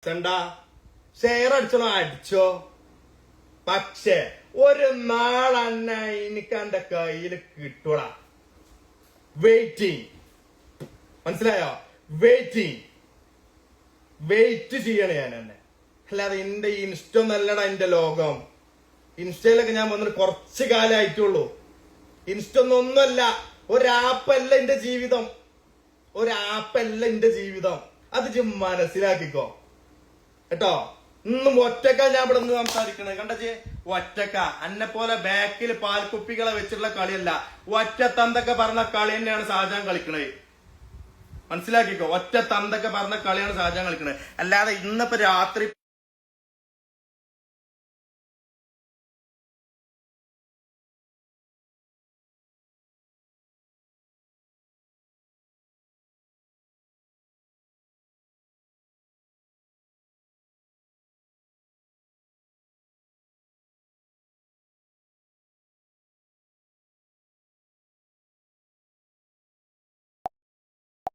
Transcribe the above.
ചെണ്ടാ share അടിച്ചോ അടിച്ചോ. പക്ഷേ ഒരു നാളെന്ന എനിക്ക് എന്റെ കയ്യിൽ കിട്ടൂടാ. വെയിറ്റിംഗ്, മനസ്സിലായോ? വെയിറ്റ് ചെയ്യണ ഞാൻ എന്നെ. അല്ലാതെ എന്റെ ഇൻസ്റ്റ ഒന്നല്ലടാ എന്റെ ലോകം. ഇൻസ്റ്റയിലൊക്കെ ഞാൻ വന്നിട്ട് കുറച്ച് കാലമായിട്ടുള്ളൂ. ഇൻസ്റ്റ ഒന്നൊന്നുമല്ല, ഒരാപ്പല്ല എന്റെ ജീവിതം. അത് മനസ്സിലാക്കിക്കോ കേട്ടോ. ഇന്നും ഒറ്റക്ക ഞാൻ ഇവിടെ നിന്ന് സംസാരിക്കണത്. കണ്ടേ, ഒറ്റക്ക. എന്നെ പോലെ ബാക്കിൽ പാൽക്കുപ്പികളെ വെച്ചിട്ടുള്ള കളിയല്ല. ഒറ്റ തന്തൊക്കെ പറഞ്ഞ കളി തന്നെയാണ് ഷാജഹാൻ കളിക്കണത്. മനസ്സിലാക്കിക്കോ, ഒറ്റ തന്തൊക്കെ പറഞ്ഞ കളിയാണ് ഷാജഹാൻ കളിക്കണത്. അല്ലാതെ ഇന്നിപ്പോ രാത്രി